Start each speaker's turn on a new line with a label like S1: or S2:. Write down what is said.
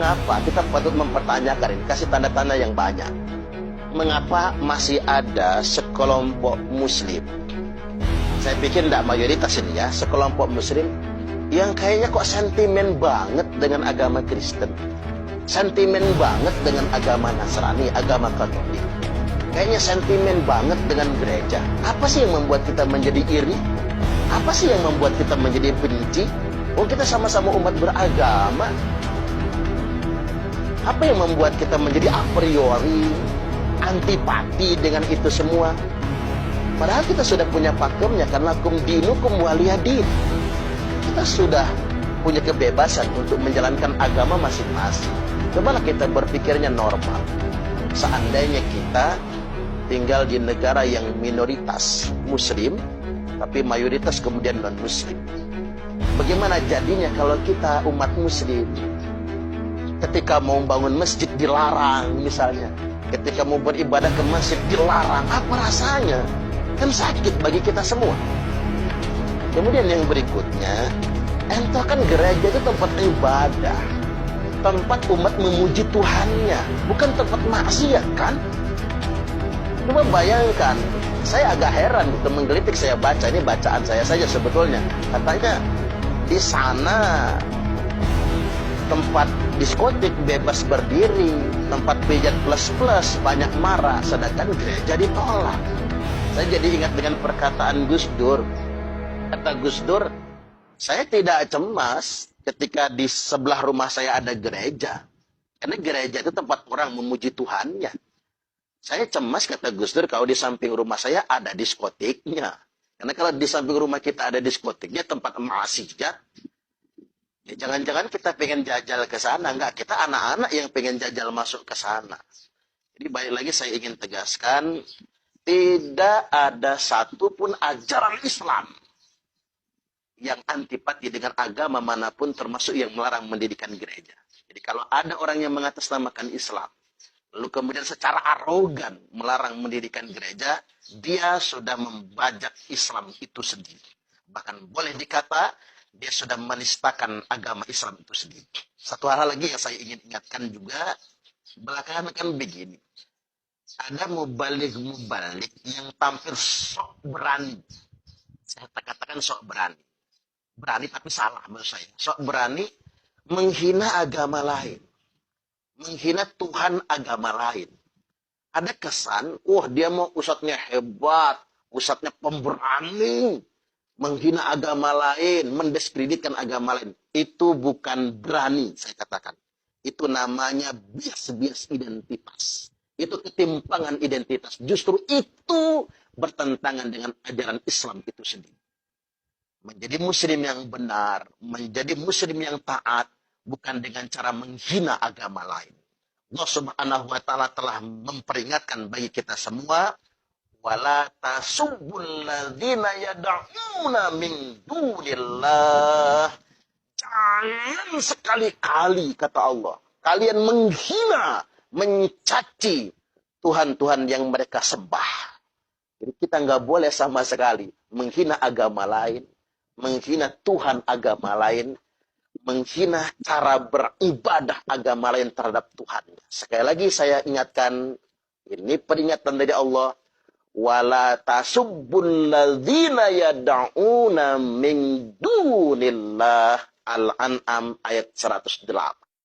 S1: Mengapa kita patut mempertanyakan ini, kasih tanda-tanda yang banyak. Mengapa masih ada sekelompok muslim, saya pikir tidak mayoritas ini ya, sekelompok muslim yang kayaknya kok sentimen banget dengan agama Kristen, sentimen banget dengan agama Nasrani, agama Katolik, kayaknya sentimen banget dengan gereja. Apa sih yang membuat kita menjadi iri? Apa sih yang membuat kita menjadi benci? Oh, kita sama-sama umat beragama. Apa yang membuat kita menjadi a priori antipati dengan itu semua? Padahal kita sudah punya pakemnya, karena kum dinukum waliyadin. Kita sudah punya kebebasan untuk menjalankan agama masing-masing. Cobalah kita berpikirnya normal. Seandainya kita tinggal di negara yang minoritas muslim, tapi mayoritas kemudian non-muslim. Bagaimana jadinya kalau kita umat muslim, ketika mau bangun masjid dilarang misalnya, ketika mau beribadah ke masjid dilarang? Apa rasanya? Kan sakit bagi kita semua. Kemudian yang berikutnya, entah kan gereja itu tempat ibadah, tempat umat memuji Tuhannya, bukan tempat maksiat kan? Coba bayangkan, saya agak heran gitu menggelitik, saya baca, ini bacaan saya saja sebetulnya. Katanya di sana tempat diskotik bebas berdiri, tempat pijat plus-plus banyak marah, sedangkan gereja ditolak. Saya jadi ingat dengan perkataan Gus Dur. Kata Gus Dur, saya tidak cemas ketika di sebelah rumah saya ada gereja, karena gereja itu tempat orang memuji Tuhannya. Saya cemas, kata Gus Dur, kalau di samping rumah saya ada diskotiknya. Karena kalau di samping rumah kita ada diskotiknya, tempat maksiat, ya jangan-jangan kita pengen jajal ke sana. Enggak, kita anak-anak yang pengen jajal masuk ke sana. Jadi balik lagi saya ingin tegaskan, tidak ada satupun ajaran Islam yang antipati dengan agama manapun, termasuk yang melarang mendirikan gereja. Jadi kalau ada orang yang mengatasnamakan Islam, lalu kemudian secara arogan melarang mendirikan gereja, dia sudah membajak Islam itu sendiri. Bahkan boleh dikata, dia sudah menistakan agama Islam itu sendiri. Satu hal lagi yang saya ingin ingatkan juga, belakangan kan begini. Ada mubalik-mubalik yang tampil sok berani. Saya katakan sok berani. Berani tapi salah menurut saya. Sok berani menghina agama lain. Menghina Tuhan agama lain. Ada kesan, wah dia mau ustadznya hebat, ustadznya pemberani, menghina agama lain, mendiskreditkan agama lain. Itu bukan berani, saya katakan. Itu namanya bias-bias identitas. Itu ketimpangan identitas. Justru itu bertentangan dengan ajaran Islam itu sendiri. Menjadi muslim yang benar, menjadi muslim yang taat, bukan dengan cara menghina agama lain. Allah Subhanahu wa Ta'ala telah memperingatkan bagi kita semua, wala tasubbul ladzina yad'una min dunillah. Jangan sekali-kali, kata Allah, kalian menghina, mencaci Tuhan-Tuhan yang mereka sembah. Jadi kita nggak boleh sama sekali menghina agama lain, menghina Tuhan agama lain, menghina cara beribadah agama lain terhadap Tuhan. Sekali lagi saya ingatkan, ini peringatan dari Allah, wala tasubbul ladzina yad'una min dunillah. Al-An'am ayat 108.